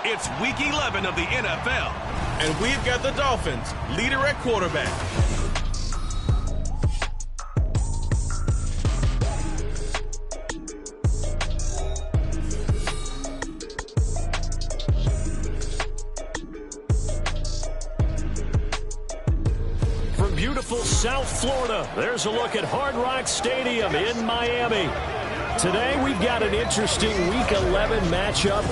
It's Week 11 of the NFL. And we've got the Dolphins, leader at quarterback. From beautiful South Florida, there's a look at Hard Rock Stadium in Miami. Today, we've got an interesting Week 11 matchup.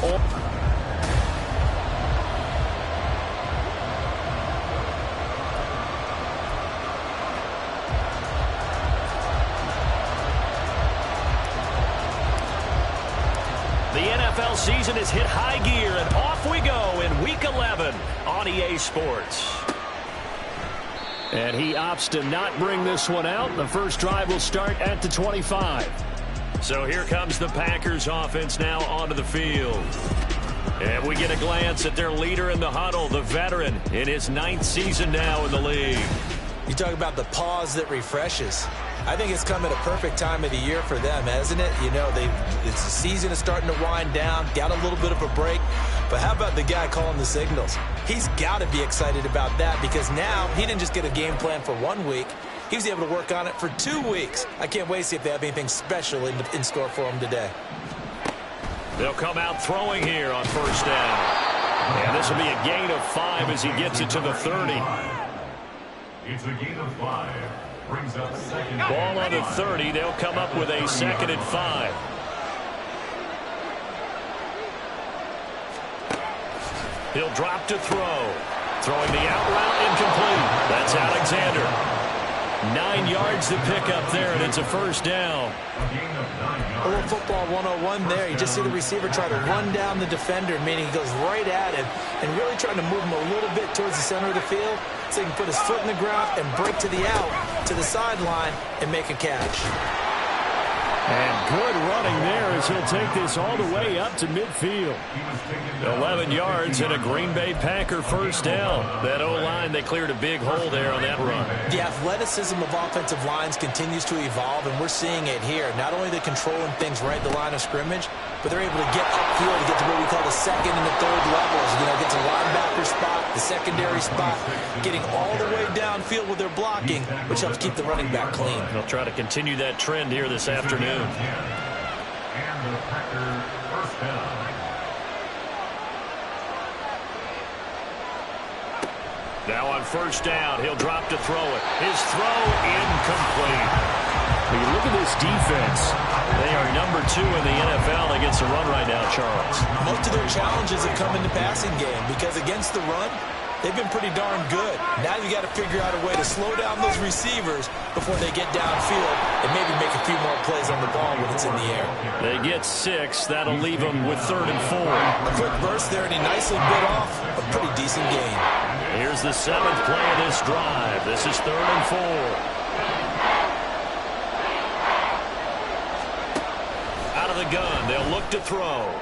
The NFL season has hit high gear, and off we go in Week 11 on EA Sports. And he opts to not bring this one out. The first drive will start at the 25. So here comes the Packers offense now onto the field. And we get a glance at their leader in the huddle, the veteran in his 9th season now in the league. You talk about the pause that refreshes. I think it's come at a perfect time of the year for them, hasn't it? You know, the season is starting to wind down, got a little bit of a break. But how about the guy calling the signals? He's got to be excited about that because now he didn't just get a game plan for 1 week. He was able to work on it for 2 weeks. I can't wait to see if they have anything special in store for him today. They'll come out throwing here on first down. And this will be a gain of 5 as he gets it to the 30. It's a gain of 5. Brings up second. Ball on the 30. They'll come up with a 2nd and 5. He'll drop to throw. Throwing the out route incomplete. That's Alexander. 9 yards to pick up there, and it's a first down. A little football 101 there. You just see the receiver try to run down the defender, meaning he goes right at him and really trying to move him a little bit towards the center of the field so he can put his foot in the ground and break to the out, to the sideline, and make a catch. And good running there as he'll take this all the way up to midfield. 11 yards and a Green Bay Packer first down. That O-line, they cleared a big hole there on that run. The athleticism of offensive lines continues to evolve, and we're seeing it here. Not only are they controlling things right at the line of scrimmage, but they're able to get upfield to get to what we call the second and the third levels. You know, get to linebacker spot, the secondary spot, getting all the way downfield with their blocking, which helps keep the running back clean. They'll try to continue that trend here this afternoon. And the Packer first down. Now on first down, he'll drop to throw it. His throw incomplete. When you look at this defense, they are number 2 in the NFL against the run right now, Charles. Most of their challenges have come in the passing game because against the run, they've been pretty darn good. Now you got to figure out a way to slow down those receivers before they get downfield and maybe make a few more plays on the ball when it's in the air. They get 6. That'll leave them with 3rd and 4. A quick burst there, and he nicely bit off a pretty decent gain. Here's the 7th play of this drive. This is 3rd and 4. Out of the gun, they'll look to throw.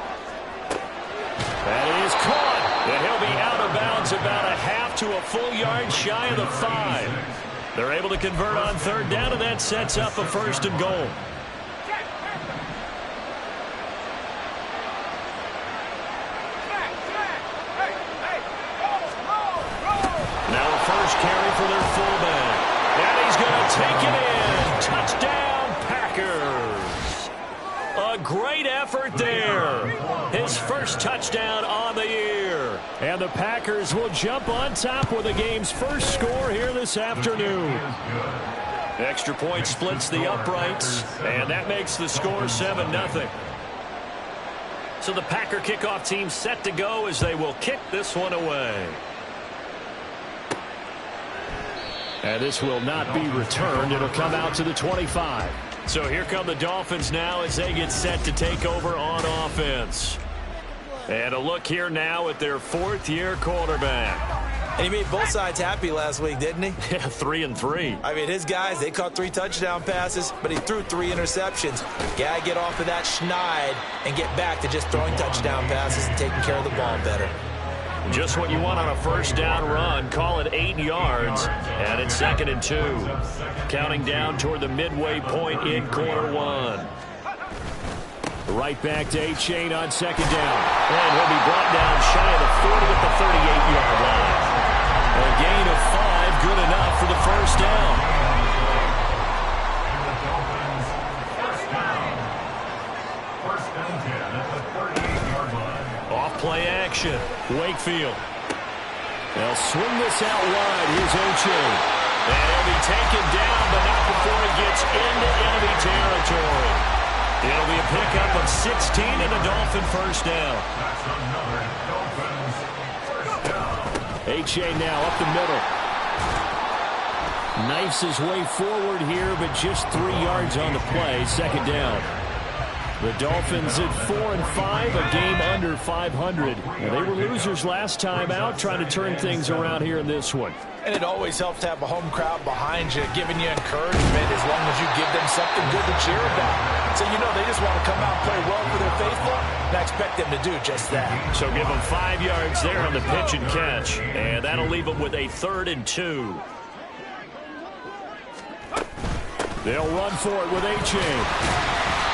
That is caught. And he'll be out of bounds about a half to a full yard shy of the 5. They're able to convert on 3rd down, and that sets up a 1st and goal. Now a first carry for their fullback. And he's going to take it in. Touchdown, Packers. A great effort there. His first touchdown on the year. And the Packers will jump on top with the game's first score here this afternoon. Extra point splits the uprights, and that makes the score 7-0. So the Packer kickoff team set to go as they will kick this one away. And this will not be returned. It'll come out to the 25. So here come the Dolphins now as they get set to take over on offense. And a look here now at their 4th-year quarterback. And he made both sides happy last week, didn't he? Yeah, 3 and 3. I mean, his guys, they caught 3 touchdown passes, but he threw 3 interceptions. Got to get off of that schneid and get back to just throwing touchdown passes and taking care of the ball better. Just what you want on a first down run. Call it 8 yards, and it's 2nd and 2. Counting down toward the midway point in quarter 1. Right back to A-Chain on 2nd down. And he'll be brought down shy of the 40 at the 38-yard line. A gain of 5, good enough for the first down. And the Dolphins, first down. First and 10 at the 38-yard line. Off play action. Wakefield. They'll swing this out wide. Here's Oche. And he'll be taken down, but not before he gets into enemy territory. It'll be a pickup of 16 and a Dolphin first down. That's another Dolphins first down. Oche now up the middle. Knifes his way forward here, but just 3 yards on the play. Second down. The Dolphins at 4-5, a game under 500. Now, they were losers last time out, trying to turn things around here in this one. And it always helps to have a home crowd behind you, giving you encouragement as long as you give them something good to cheer about. So, you know, they just want to come out and play well for their faithful, and I expect them to do just that. So give them 5 yards there on the pitch and catch, and that'll leave them with a 3rd and 2. They'll run for it with Oche.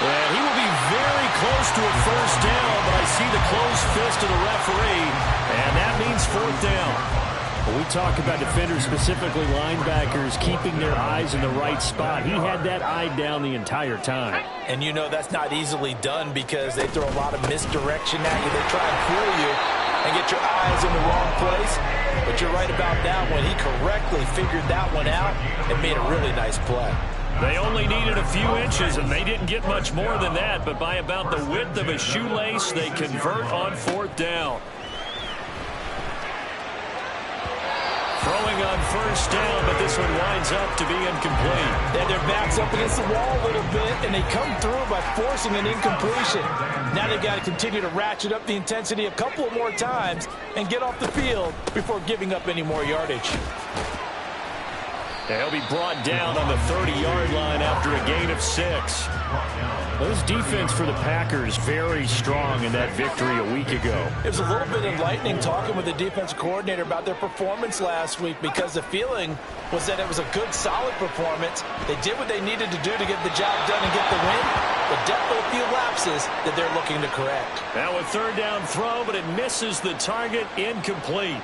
And he will be very close to a first down, but I see the closed fist of the referee, and that means 4th down. When we talk about defenders, specifically linebackers, keeping their eyes in the right spot, he had that eye down the entire time. And you know that's not easily done because they throw a lot of misdirection at you. They try and fool you and get your eyes in the wrong place. But you're right about that one. He correctly figured that one out and made a really nice play. They only needed a few inches, and they didn't get much more than that. But by about the width of a shoelace, they convert on 4th down. Throwing on first down, but this one winds up to be incomplete. And their backs up against the wall a little bit, and they come through by forcing an incompletion. Now they've got to continue to ratchet up the intensity a couple more times and get off the field before giving up any more yardage. He'll be brought down on the 30-yard line after a gain of 6. Those defense for the Packers very strong in that victory a week ago. It was a little bit enlightening talking with the defensive coordinator about their performance last week because the feeling was that it was a good, solid performance. They did what they needed to do to get the job done and get the win, but definitely a few lapses that they're looking to correct. Now a 3rd down throw, but it misses the target, incomplete.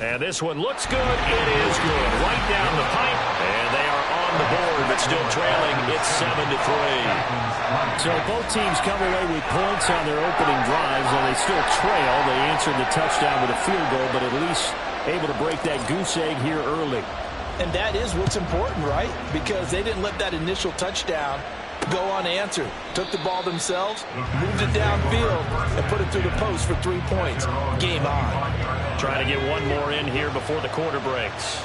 And this one looks good. It is good. Right down the pipe. And they are on the board, but still trailing. It's 7-3. So both teams come away with points on their opening drives, and they still trail. They answered the touchdown with a field goal, but at least able to break that goose egg here early. And that is what's important, right? Because they didn't let that initial touchdown go unanswered. Took the ball themselves, moved it downfield, and put it through the post for 3 points. Game on. Trying to get one more in here before the quarter breaks.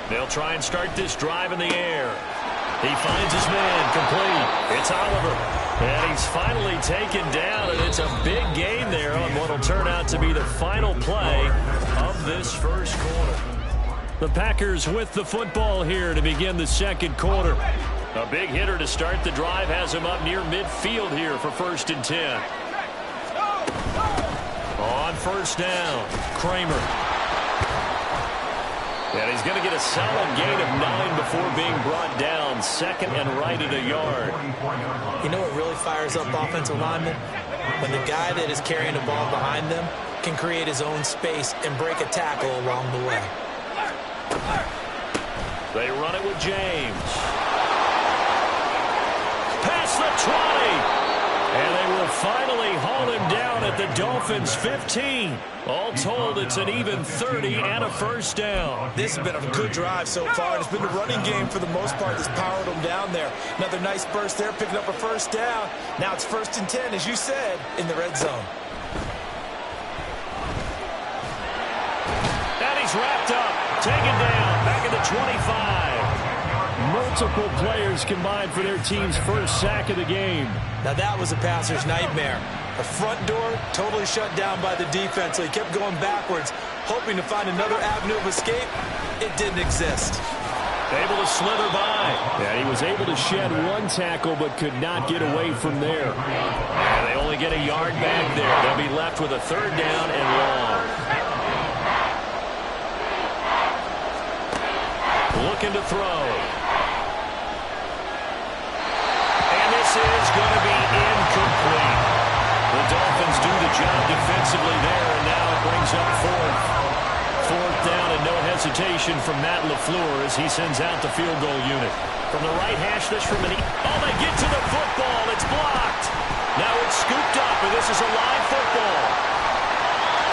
They'll try and start this drive in the air. He finds his man, complete. It's Oliver. And he's finally taken down, and it's a big gain there on what will turn out to be the final play of this first quarter. The Packers with the football here to begin the second quarter. A big hitter to start the drive has him up near midfield here for 1st and 10. On first down, Kramer. And he's going to get a solid gain of 9 before being brought down. 2nd and right at a yard. You know what really fires up offensive linemen? When the guy that is carrying the ball behind them can create his own space and break a tackle along the way. They run it with James. Past the 20. And they will finally haul him down at the Dolphins' 15. All told, it's an even 30 and a first down. This has been a good drive so far. It's been the running game for the most part that's powered them down there. Another nice burst there, picking up a first down. Now it's 1st and 10, as you said, in the red zone. And he's wrapped up, taken down, back at the 25. Multiple players combined for their team's first sack of the game. Now that was a passer's nightmare. The front door totally shut down by the defense, so he kept going backwards, hoping to find another avenue of escape. It didn't exist. Able to slither by. Yeah, he was able to shed one tackle, but could not get away from there. And they only get a yard back there. They'll be left with a 3rd down and long. Looking to throw. is going to be incomplete. The Dolphins do the job defensively there, and now it brings up fourth. Fourth down and no hesitation from Matt LaFleur as he sends out the field goal unit. From the right hash, this from an oh, they get to the football. It's blocked. Now it's scooped up, and this is a live football.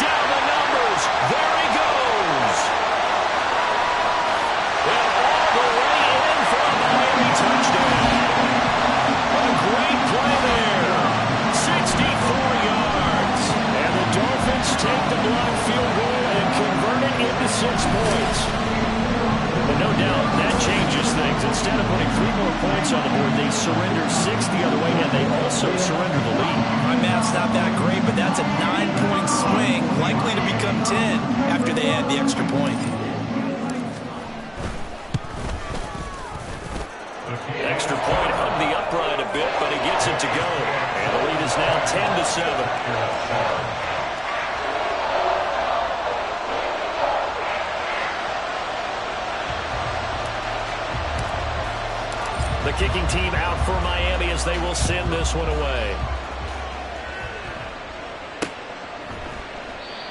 Down the numbers. There he goes. And all the way in for a Miami touchdown. A great play there. 64 yards. And the Dolphins take the blocked field goal and convert it into 6 points. But no doubt, that changes things. Instead of putting 3 more points on the board, they surrender 6 the other way, and they also surrender the lead. My math's not that great, but that's a 9-point swing, likely to become 10 after they add the extra point. Extra point hugged the upright a bit, but he gets it to go. And the lead is now 10-7. The kicking team out for Miami as they will send this one away.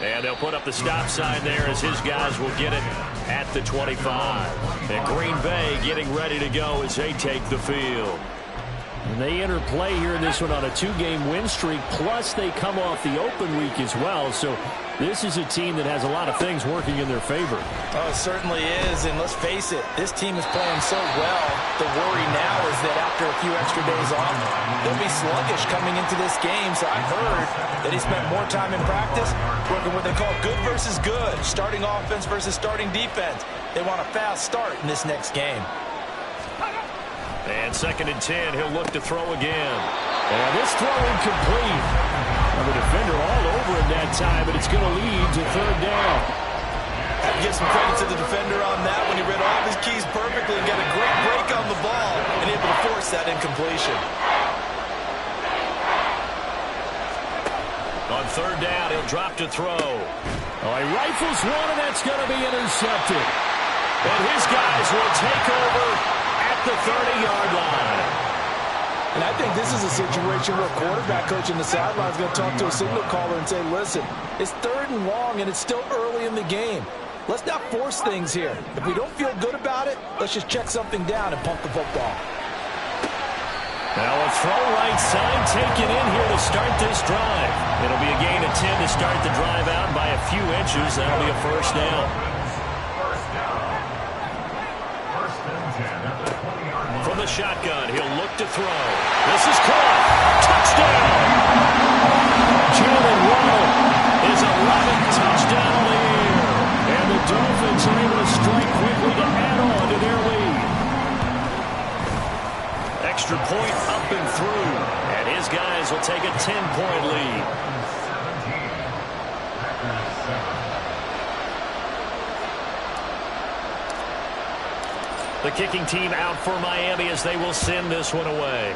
And they'll put up the stop sign there as his guys will get it at the 25. And Green Bay getting ready to go as they take the field. And they enter play here in this one on a 2-game win streak, plus they come off the open week as well. So this is a team that has a lot of things working in their favor. Oh, it certainly is, and let's face it, this team is playing so well. The worry now is that after a few extra days off, they'll be sluggish coming into this game. So I've heard that he spent more time in practice working what they call good versus good, starting offense versus starting defense. They want a fast start in this next game. And 2nd and 10, he'll look to throw again. And this throw incomplete. Now the defender all over him that time, but it's going to lead to 3rd down. I have to give some credit to the defender on that when he read all of his keys perfectly and got a great break on the ball and able to force that incompletion. On 3rd down, he'll drop to throw. Oh, he rifles one, and that's going to be intercepted. And his guys will take over at the 30-yard line. And I think this is a situation where a quarterback coach in the sideline is going to talk to a signal caller and say, listen, it's 3rd and long, and it's still early in the game. Let's not force things here. If we don't feel good about it, let's just check something down and pump the football. Now a throw right side taken in here to start this drive. It'll be a gain of 10 to start the drive out by a few inches. That'll be a 1st down. From the shotgun, he'll look to throw. This is caught. Touchdown! Jalen Waddle His 11th touchdown of the year. And the Dolphins are able to strike quickly to add on to their lead. Extra point up and through. And his guys will take a 10-point lead. The kicking team out for Miami as they will send this one away.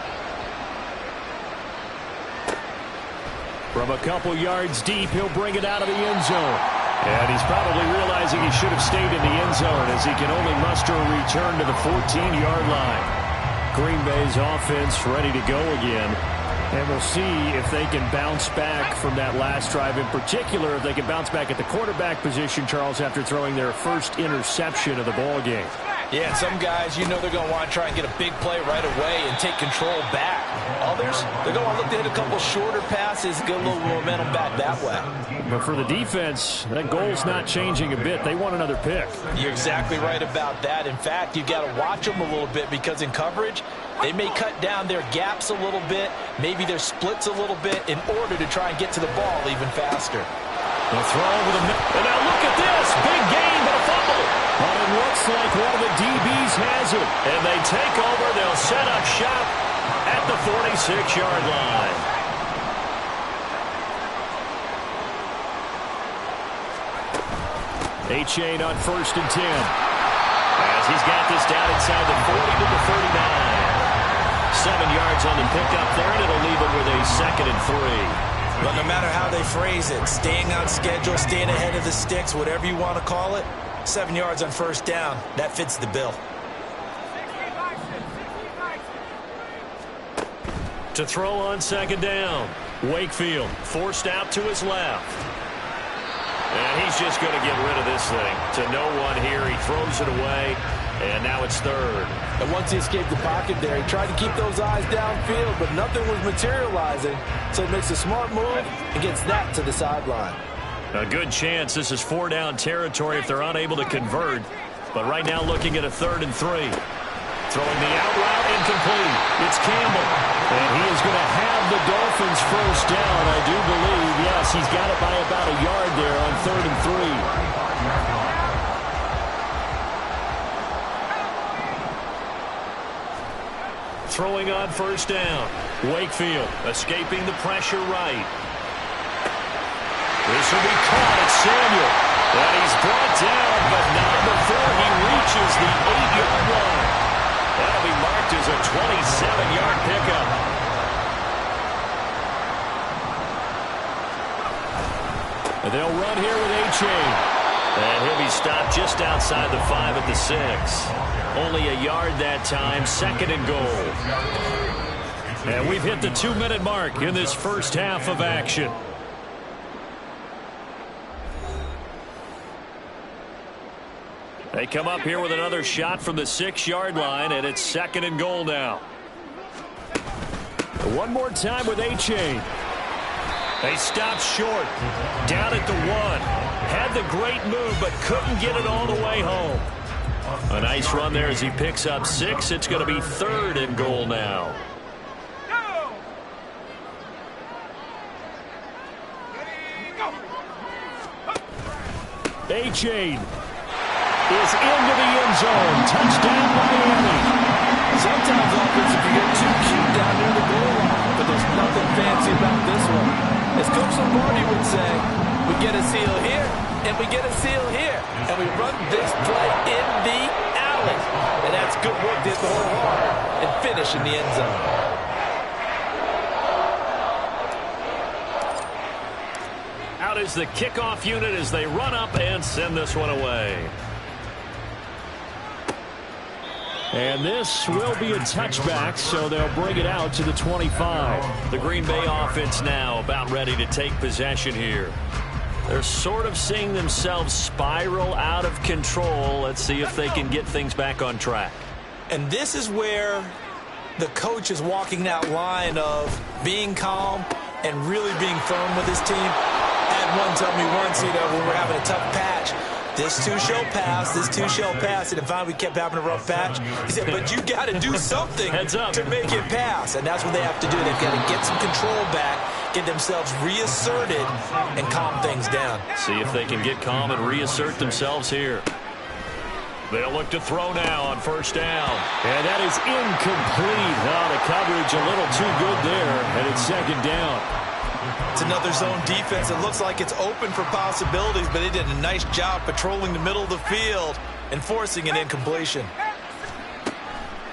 From a couple yards deep, he'll bring it out of the end zone. And he's probably realizing he should have stayed in the end zone as he can only muster a return to the 14-yard line. Green Bay's offense ready to go again. And we'll see if they can bounce back from that last drive. In particular, if they can bounce back at the quarterback position, Charles, after throwing their first interception of the ball game. Yeah, and some guys, you know they're going to want to try and get a big play right away and take control back. Others, they're going to look to hit a couple shorter passes, get a little momentum back that way. But for the defense, that goal's not changing a bit. They want another pick. You're exactly right about that. In fact, you've got to watch them a little bit because in coverage, they may cut down their gaps a little bit, maybe their splits a little bit in order to try and get to the ball even faster. The throw over the middle. And now look at this. Big gain, but a fumble. But it looks like one of the DBs has it. And they take over. They'll set up shop at the 46-yard line. A-Chain on 1st and 10. As he's got this down inside the 40 to the 39. 7 yards on the pickup there, and it'll leave him with a 2nd and 3. But no matter how they phrase it, staying on schedule, staying ahead of the sticks, whatever you want to call it, 7 yards on 1st down, that fits the bill. To throw on second down. Wakefield forced out to his left. And he's just going to get rid of this thing. To no one here. He throws it away. And now it's third. And once he escaped the pocket there, he tried to keep those eyes downfield, but nothing was materializing. So he makes a smart move and gets that to the sideline. A good chance this is 4-down territory if they're unable to convert. But right now looking at a 3rd and 3. Throwing the out route incomplete. It's Campbell. And he is going to have the Dolphins first down, I do believe. Yes, he's got it by about a yard there on 3rd and 3. Throwing on first down. Wakefield escaping the pressure right. This will be caught at Samuel. And he's brought down, but not before he reaches the 8-yard line. That'll be marked as a 27-yard pickup. And they'll run here with A-Chain. And he'll be stopped just outside the 5 at the 6. Only a yard that time, 2nd and goal. And we've hit the 2-minute mark in this first half of action. They come up here with another shot from the 6-yard line, and it's 2nd and goal now. One more time with A-Chain. They stopped short. Down at the 1. Had the great move, but couldn't get it all the way home. A nice run there as he picks up 6. It's going to be 3rd and goal now. A-Chain is into the end zone. Touchdown, Miami. Sometimes offensive can get too cute down near the goal line, but there's nothing fancy about this one. As Coach Lombardi would say, we get a seal here, and we get a seal here, and we run this play in the alley. And that's good work to hit the hole hard and finish in the end zone. Out is the kickoff unit as they run up and send this one away. And this will be a touchback, so they'll bring it out to the 25. The Green Bay offense now about ready to take possession here. They're sort of seeing themselves spiral out of control. Let's see if they can get things back on track. And this is where the coach is walking that line of being calm and really being firm with his team. I had one tell me once, when we're having a tough patch, this too shall pass, this too shall pass. And finally we kept having a rough patch. He said, but you got to do something to make it pass. And that's what they have to do. They've got to get some control back, get themselves reasserted, and calm things down. See if they can get calm and reassert themselves here. They'll look to throw now on first down. And that is incomplete. The coverage a little too good there, and it's 2nd down. It's another zone defense. It looks like it's open for possibilities, but they did a nice job patrolling the middle of the field and forcing an incompletion.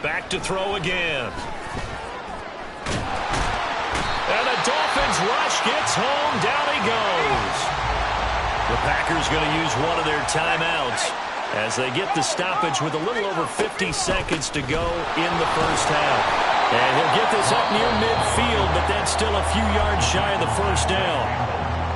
Back to throw again. And the Dolphins rush gets home. Down he goes. The Packers going to use one of their timeouts as they get the stoppage with a little over 50 seconds to go in the first half. And he'll get this up near midfield, but that's still a few yards shy of the first down.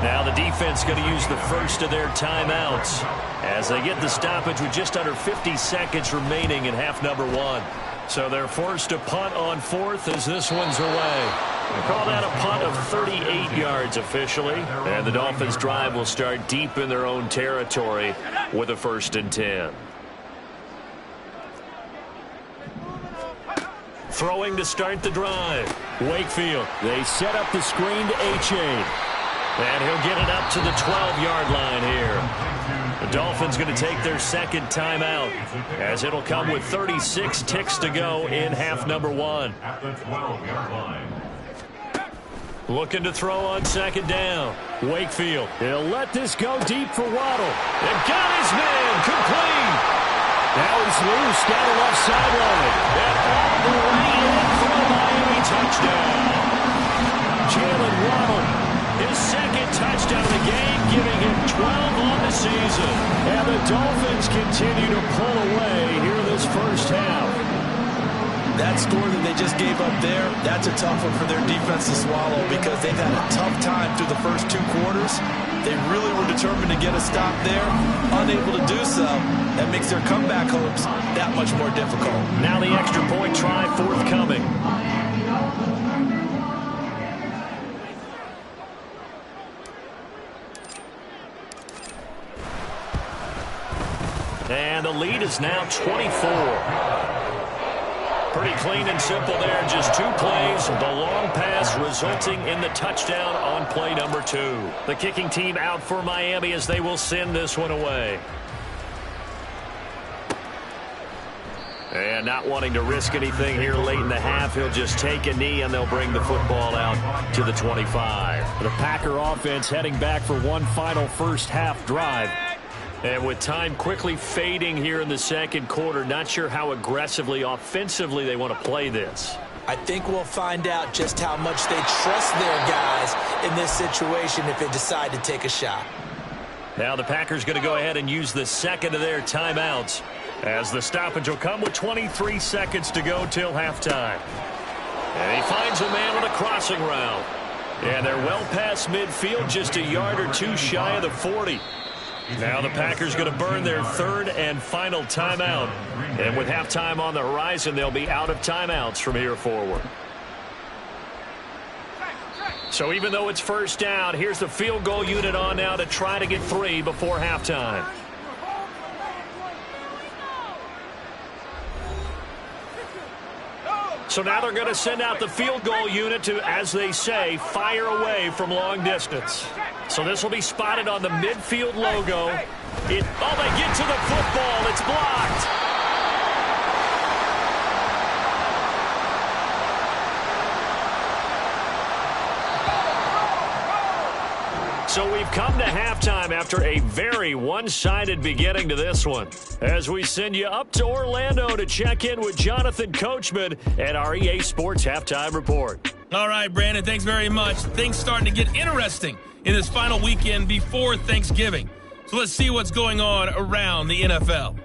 Now the defense going to use the first of their timeouts as they get the stoppage with just under 50 seconds remaining in half number 1. So they're forced to punt on 4th as this one's away. They call that a punt of 38 yards officially. And the Dolphins drive will start deep in their own territory with a 1st and 10. Throwing to start the drive. Wakefield. They set up the screen to A-Chain. And he'll get it up to the 12-yard line here. The Dolphins going to take their 2nd timeout as it'll come with 36 ticks to go in half number 1. At the 12-yard line. Looking to throw on 2nd down. Wakefield. He'll let this go deep for Waddle. And got his man complete. Now he's loose down the left sideline. And all the way in for a Miami touchdown. Jalen Waddle. His 2nd touchdown of the game, giving him 12 on the season. And the Dolphins continue to pull away here this first half. That score that they just gave up there, that's a tough one for their defense to swallow because they've had a tough time through the first 2 quarters. They really were determined to get a stop there, unable to do so. That makes their comeback hopes that much more difficult. Now the extra point try forthcoming. And the lead is now 24. Pretty clean and simple there. Just 2 plays. The long pass resulting in the touchdown on play number 2. The kicking team out for Miami as they will send this one away. And not wanting to risk anything here late in the half, he'll just take a knee and they'll bring the football out to the 25. The Packer offense heading back for one final first half drive. And with time quickly fading here in the second quarter, not sure how aggressively, offensively they want to play this. I think we'll find out just how much they trust their guys in this situation if they decide to take a shot. Now the Packers going to go ahead and use the second of their timeouts as the stoppage will come with 23 seconds to go till halftime. And he finds a man on a crossing route. And they're well past midfield, just a yard or 2 shy of the 40. Now the Packers going to burn their third and final timeout. And with halftime on the horizon, they'll be out of timeouts from here forward. So even though it's first down, here's the field goal unit on now to try to get 3 before halftime. So now they're going to send out the field goal unit to, as they say, fire away from long distance. So this will be spotted on the midfield logo. They get to the football. It's blocked. So we've come to halftime after a very one-sided beginning to this one. As we send you up to Orlando to check in with Jonathan Coachman at our EA Sports Halftime Report. All right, Brandon, thanks very much. Things starting to get interesting in this final weekend before Thanksgiving. So let's see what's going on around the NFL.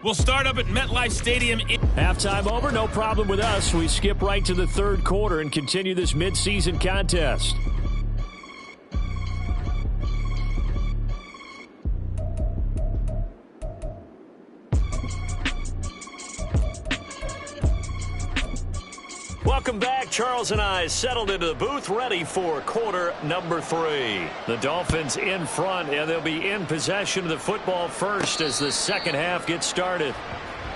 We'll start up at MetLife Stadium. Halftime over, no problem with us. We skip right to the third quarter and continue this midseason contest. Welcome back. Charles and I settled into the booth, ready for quarter number 3. The Dolphins in front, and they'll be in possession of the football first as the second half gets started.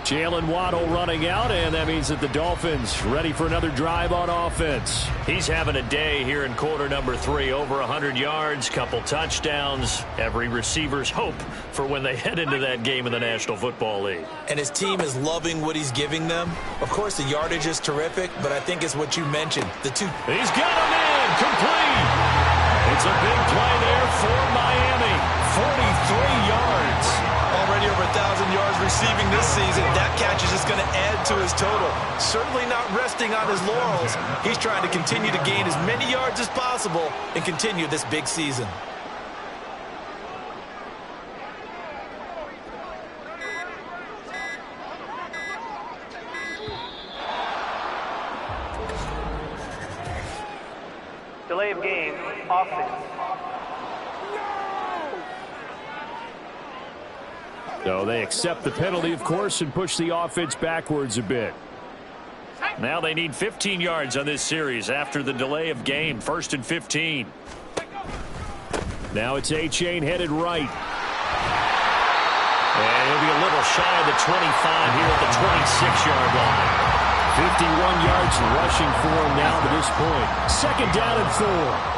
Jalen Waddle running out, and that means that the Dolphins ready for another drive on offense. He's having a day here in quarter number 3. Over 100 yards, couple touchdowns. Every receiver's hope for when they head into that game in the National Football League. And his team is loving what he's giving them. Of course, the yardage is terrific, but I think it's what you mentioned. He's got him in, complete. It's a big play there for Miami. 43 yards. Already over 1,000 yards receiving this season. That catch is just going to add to his total. Certainly not resting on his laurels. He's trying to continue to gain as many yards as possible and continue this big season. Delay of game, offense. So they accept the penalty, of course, and push the offense backwards a bit. Now they need 15 yards on this series after the delay of game. 1st and 15. Now it's A-Chain headed right. And he'll be a little shy of the 25 here at the 26-yard line. 51 yards rushing for him now to this point. 2nd down and 4.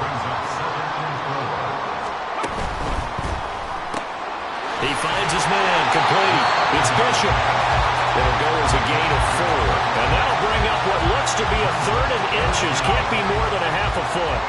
He finds his man, complete. It's Bishop. It'll go as a gain of 4. And that'll bring up what looks to be a 3rd and inches. Can't be more than a half a foot.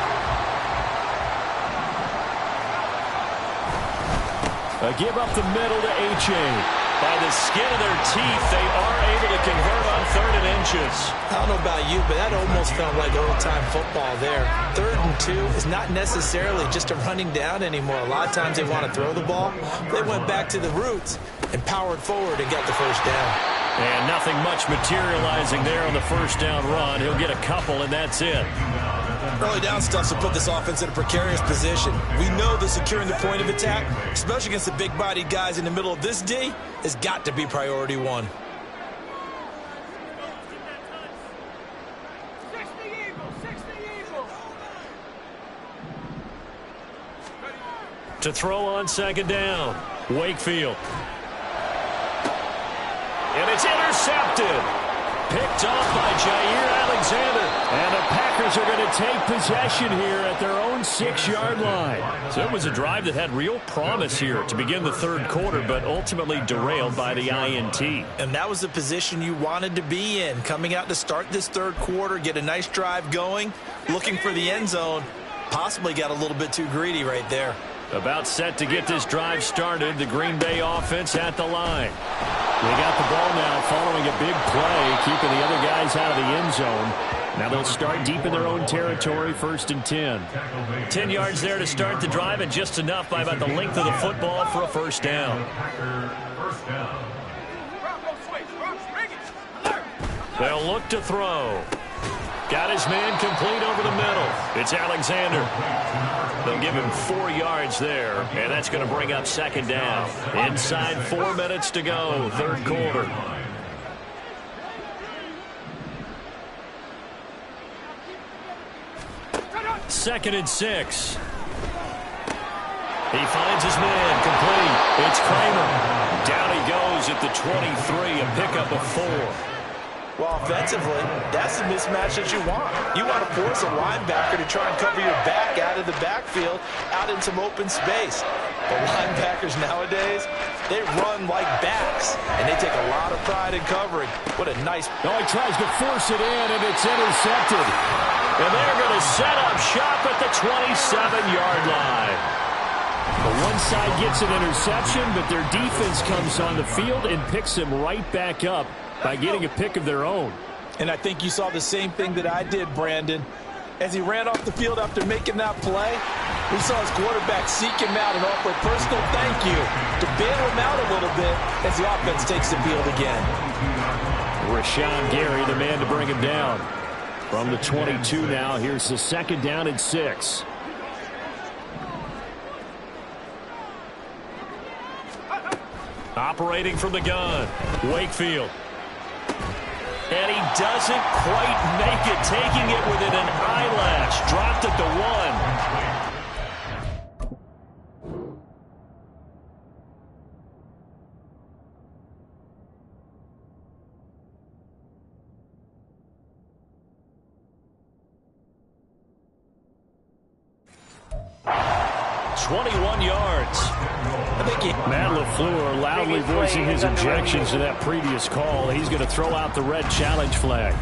A give up the middle to A-Chain. By the skin of their teeth, they are able to convert on 3rd and inches. I don't know about you, but that almost felt like old-time football there. 3rd and 2 is not necessarily just a running down anymore. A lot of times they want to throw the ball. They went back to the roots and powered forward and got the first down. And nothing much materializing there on the first down run. He'll get a couple, and that's it. Early down stuff to put this offense in a precarious position. We know that securing the point of attack, especially against the big-bodied guys in the middle of this D, has got to be priority one. To throw on second down, Wakefield. And it's intercepted. Picked off by Jair Alexander. And the Packers are going to take possession here at their own 6-yard line. So it was a drive that had real promise here to begin the third quarter, but ultimately derailed by the INT. And that was the position you wanted to be in. Coming out to start this third quarter, get a nice drive going, looking for the end zone. Possibly got a little bit too greedy right there. About set to get this drive started. The Green Bay offense at the line. They got the ball now following a big play, keeping the other guys out of the end zone. Now they'll start deep in their own territory, 1st and 10. 10 yards there to start the drive, and just enough by about the length of the football for a first down. They'll look to throw. Got his man complete over the middle. It's Alexander. They'll give him 4 yards there, and that's going to bring up second down. Inside 4 minutes to go, third quarter. Second and 6. He finds his man complete. It's Kramer. Down he goes at the 23, a pickup of 4. Well, offensively, that's the mismatch that you want. You want to force a linebacker to try and cover your back out of the backfield, out in some open space. The linebackers nowadays, they run like backs, and they take a lot of pride in covering. What a nice... Oh, he tries to force it in, and it's intercepted. And they're going to set up shop at the 27-yard line. The one side gets an interception, but their defense comes on the field and picks him right back up by getting a pick of their own. And I think you saw the same thing that I did, Brandon. As he ran off the field after making that play, we saw his quarterback seek him out and offer a personal thank you to bail him out a little bit as the offense takes the field again. Rashawn Gary, the man to bring him down. From the 22 now, here's the second down and 6. Operating from the gun, Wakefield. And he doesn't quite make it, taking it within an eyelash. Dropped at the 1. 21 yards. Matt LaFleur loudly voicing his objections to that previous call. He's going to throw out the red challenge flag.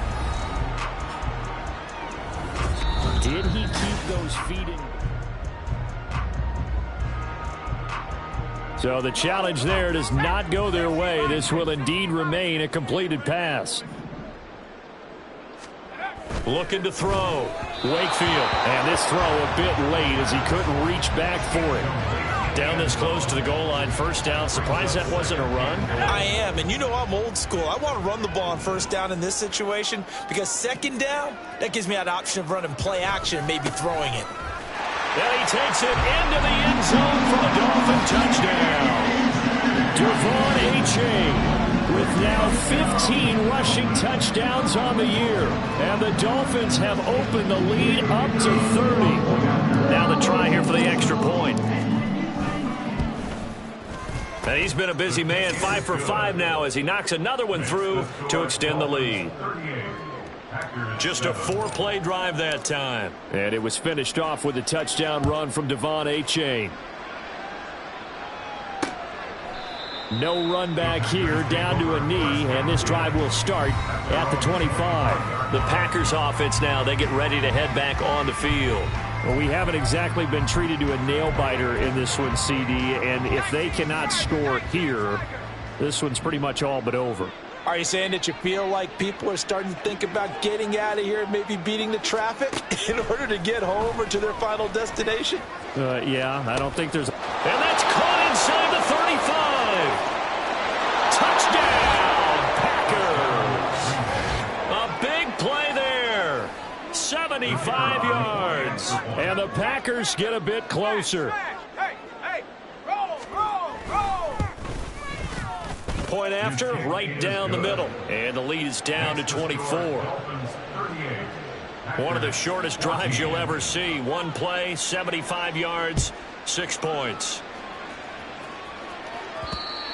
Did he keep those feet in? So the challenge there does not go their way. This will indeed remain a completed pass. Looking to throw. Wakefield. And this throw a bit late as he couldn't reach back for it. Down this close to the goal line, first down. Surprised that wasn't a run? I am, and you know I'm old school. I want to run the ball on first down in this situation because second down, that gives me that option of running play action and maybe throwing it. And he takes it into the end zone for a Dolphin touchdown. Devon Achane with now 15 rushing touchdowns on the year. And the Dolphins have opened the lead up to 30. Now the try here for the extra point. And he's been a busy man, 5 for 5 now as he knocks another one through to extend the lead. Just a 4-play drive that time. And it was finished off with a touchdown run from Devon Achane. No run back here, down to a knee, and this drive will start at the 25. The Packers offense now, they get ready to head back on the field. Well, we haven't exactly been treated to a nail-biter in this one, CD, and if they cannot score here, this one's pretty much all but over. Are you saying that you feel like people are starting to think about getting out of here and maybe beating the traffic in order to get home or to their final destination? Yeah, I don't think there's... And that's caught inside the 35! Touchdown, 75 yards. And the Packers get a bit closer. Point after, right down the middle. And the lead is down to 24. One of the shortest drives you'll ever see. One play, 75 yards, 6 points.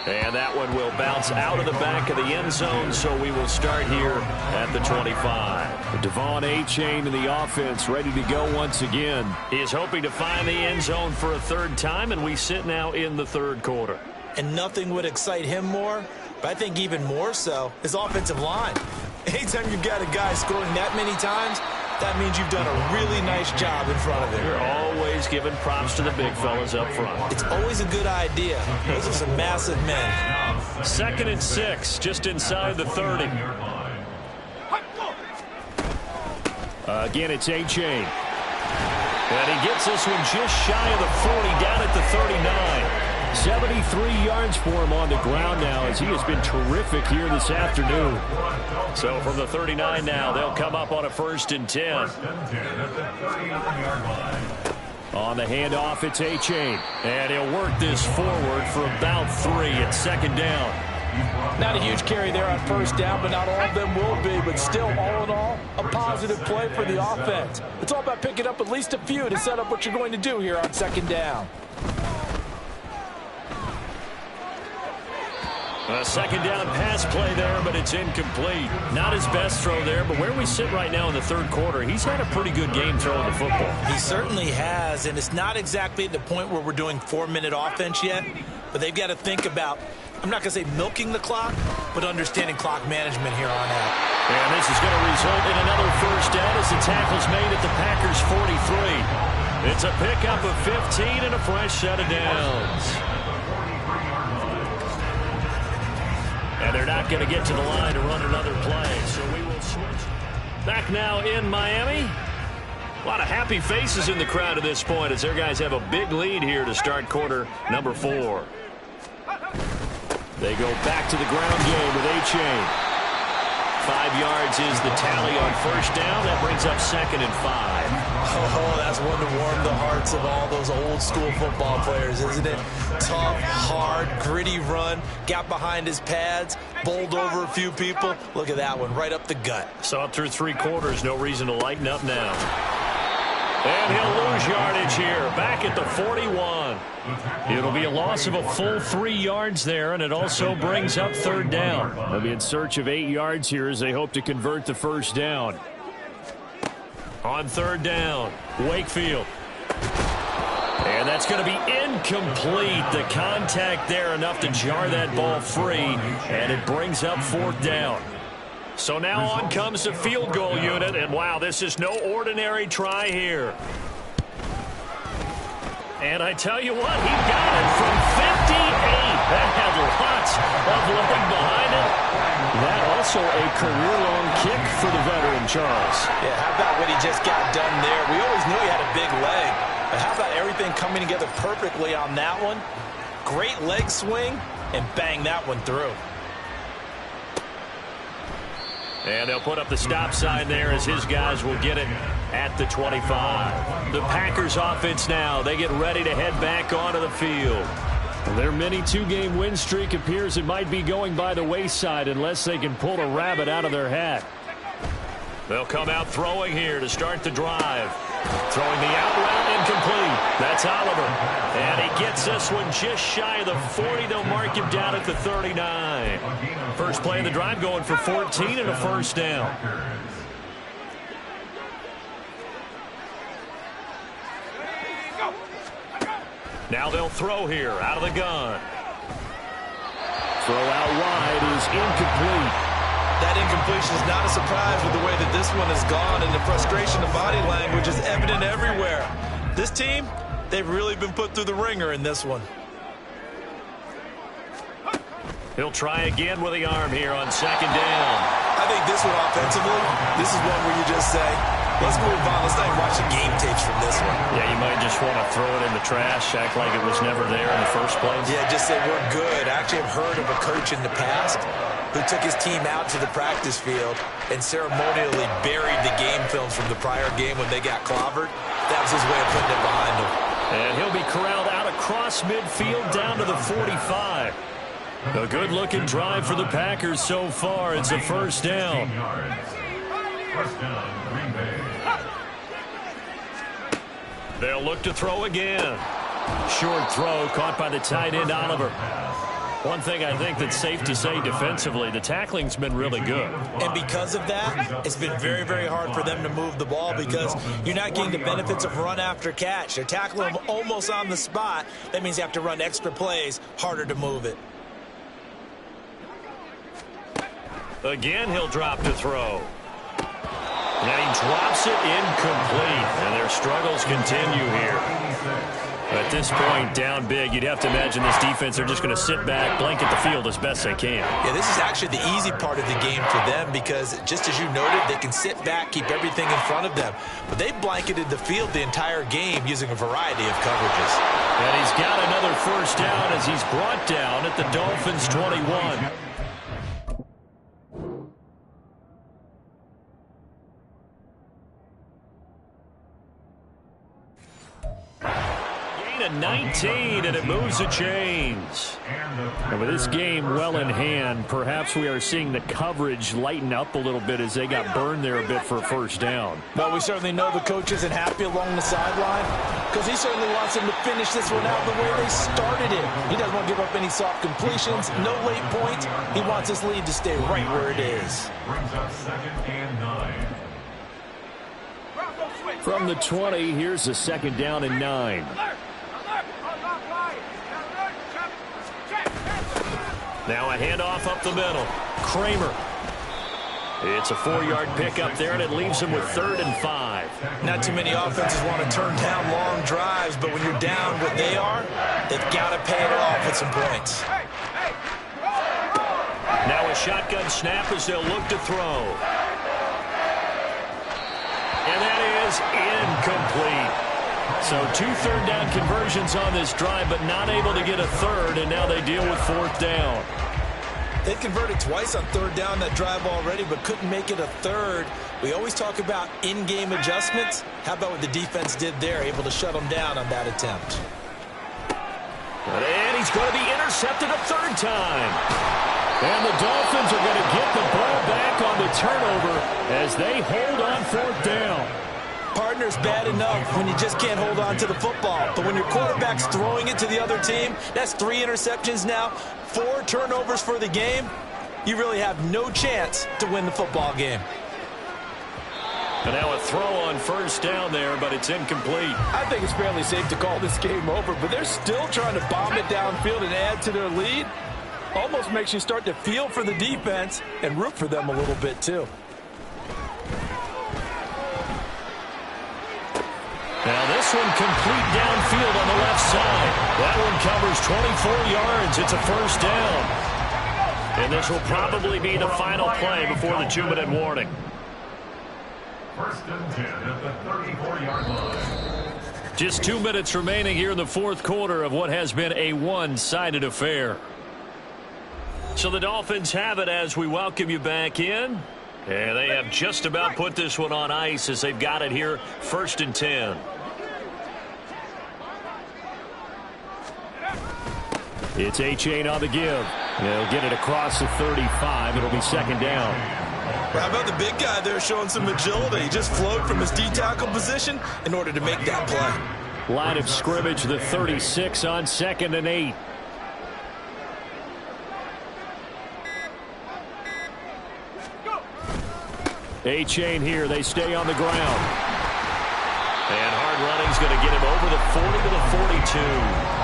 And that one will bounce out of the back of the end zone, so we will start here at the 25. Devon A-Chain in the offense, ready to go once again. He is hoping to find the end zone for a third time, and we sit now in the third quarter. And nothing would excite him more, but I think even more so, his offensive line. Anytime you've got a guy scoring that many times, that means you've done a really nice job in front of him. You're always giving props to the big fellas up front. It's always a good idea. Those are some massive men. 2nd and 6, just inside the 30. Again, it's A-Chain. And he gets this one just shy of the 40, down at the 39. 73 yards for him on the ground now, as he has been terrific here this afternoon. So from the 39 now, they'll come up on a 1st and 10. On the handoff, it's A-Chain. And he'll work this forward for about 3 at 2nd down. Not a huge carry there on 1st down, but not all of them will be. But still, all in all, a positive play for the offense. It's all about picking up at least a few to set up what you're going to do here on 2nd down. A 2nd down pass play there, but it's incomplete. Not his best throw there, but where we sit right now in the 3rd quarter, he's had a pretty good game throwing the football. He certainly has, and it's not exactly at the point where we're doing 4-minute offense yet, but they've got to think about, I'm not going to say milking the clock, but understanding clock management here on out. And this is going to result in another 1st down as the tackle's made at the Packers' 43. It's a pickup of 15 and a fresh set of downs. And they're not going to get to the line to run another play, so we will switch. Back now in Miami. A lot of happy faces in the crowd at this point as their guys have a big lead here to start quarter number 4. They go back to the ground game with A-Chain. 5 yards is the tally on 1st down. That brings up 2nd and 5. Oh, that's one to warm the hearts of all those old school football players, isn't it? Tough, hard, gritty run, got behind his pads, bowled over a few people. Look at that one, right up the gut. So up through 3 quarters, no reason to lighten up now. And he'll lose yardage here, back at the 41. It'll be a loss of a full 3 yards there, and it also brings up 3rd down. They'll be in search of 8 yards here as they hope to convert the 1st down. On 3rd down, Wakefield. And that's going to be incomplete. The contact there enough to jar that ball free, and it brings up 4th down. So now on comes the field goal unit, and wow, this is no ordinary try here. And I tell you what, he got it from 58. That had lots of leg behind it. That also a career-long kick for the veteran, Charles. Yeah, how about what he just got done there? We always knew he had a big leg, but how about everything coming together perfectly on that one? Great leg swing, and bang that one through. And they'll put up the stop sign there as his guys will get it at the 25. The Packers offense now, they get ready to head back onto the field. Their mini 2-game win streak appears it might be going by the wayside unless they can pull a rabbit out of their hat. They'll come out throwing here to start the drive. Throwing the out route incomplete. That's Oliver. And he gets this one just shy of the 40. They'll mark him down at the 39. First play of the drive going for 14 and a 1st down. Now they'll throw here out of the gun. Throw out wide is incomplete. That incompletion is not a surprise with the way that this one has gone, and the frustration of body language is evident everywhere. This team, they've really been put through the ringer in this one. He'll try again with the arm here on 2nd down. I think this one offensively, this is one where you just say, Let's move on. Let's not even watch the game tapes from this one. Yeah, you might just want to throw it in the trash, act like it was never there in the first place. Yeah, just say we're good. I actually have heard of a coach in the past who took his team out to the practice field and ceremonially buried the game films from the prior game when they got clobbered. That was his way of putting it behind him. And he'll be corralled out across midfield down to the 45. A good-looking drive for the Packers so far. It's a first down. First down, Green Bay. They'll look to throw again. Short throw caught by the tight end, Oliver. One thing I think that's safe to say defensively, the tackling's been really good. And because of that, it's been very, very hard for them to move the ball because you're not getting the benefits of run after catch. They're tackling them almost on the spot. That means you have to run extra plays, harder to move it. Again, he'll drop to throw. And he drops it incomplete. And their struggles continue here. At this point, down big, you'd have to imagine this defense, they're just going to sit back, blanket the field as best they can. Yeah, this is actually the easy part of the game for them because, just as you noted, they can sit back, keep everything in front of them. But they blanketed the field the entire game using a variety of coverages. And he's got another first down as he's brought down at the Dolphins' 21. Gain of 19, and it moves the chains. And with this game well in hand, perhaps we are seeing the coverage lighten up a little bit as they got burned there a bit for a first down. Well, we certainly know the coach isn't happy along the sideline because he certainly wants them to finish this one out the way they started it. He doesn't want to give up any soft completions, no late points. He wants his lead to stay right where it is. Brings up 2nd and 9. From the 20, here's a 2nd down and 9. Now a handoff up the middle. Kramer. It's a 4-yard pickup there, and it leaves him with 3rd and 5. Not too many offenses want to turn down long drives, but when you're down what they are, they've got to pay it off with some points. Now a shotgun snap as they'll look to throw. And that is incomplete. So 2 third-down conversions on this drive, but not able to get a third, and now they deal with 4th down. They converted twice on 3rd down that drive already, but couldn't make it a third. We always talk about in-game adjustments. How about what the defense did there, able to shut them down on that attempt? And he's going to be intercepted a 3rd time. And the Dolphins are going to get the ball back on the turnover as they hold on 4th down. Partner's bad enough when you just can't hold on to the football. But when your quarterback's throwing it to the other team, that's 3 interceptions now, 4 turnovers for the game. You really have no chance to win the football game. And now a throw on 1st down there, but it's incomplete. I think it's fairly safe to call this game over, but they're still trying to bomb it downfield and add to their lead. Almost makes you start to feel for the defense and root for them a little bit, too. Now this one complete downfield on the left side. That one covers 24 yards. It's a 1st down. And this will probably be the final play before the 2-minute warning. 1st and 10 at the 34-yard line. Just 2 minutes remaining here in the 4th quarter of what has been a one-sided affair. So the Dolphins have it as we welcome you back in. And they have just about put this one on ice as they've got it here, 1st and 10. It's A-Chain on the give. They'll get it across the 35. It'll be 2nd down. How about the big guy there showing some agility? He just flowed from his D-tackle position in order to make that play. Line of scrimmage, the 36 on 2nd and 8. A-Chain here. They stay on the ground. And hard running's going to get him over the 40 to the 42.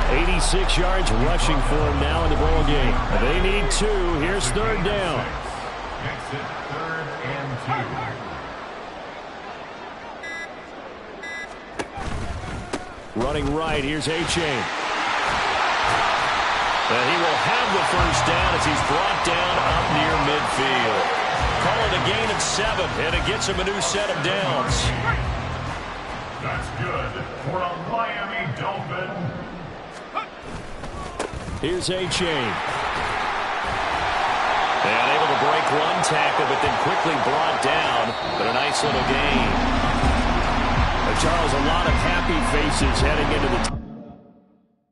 86 yards rushing for him now in the ball game. They need 2. Here's 3rd down. Exit 3rd and 2. Running right. Here's A-Chain. And he will have the 1st down as he's brought down up near midfield. Call it a gain of 7, and it gets him a new set of downs. That's good for a Miami Dolphin. Here's A-Chain. And able to break one tackle, but then quickly brought down. But a nice little gain. Charles, a lot of happy faces heading into the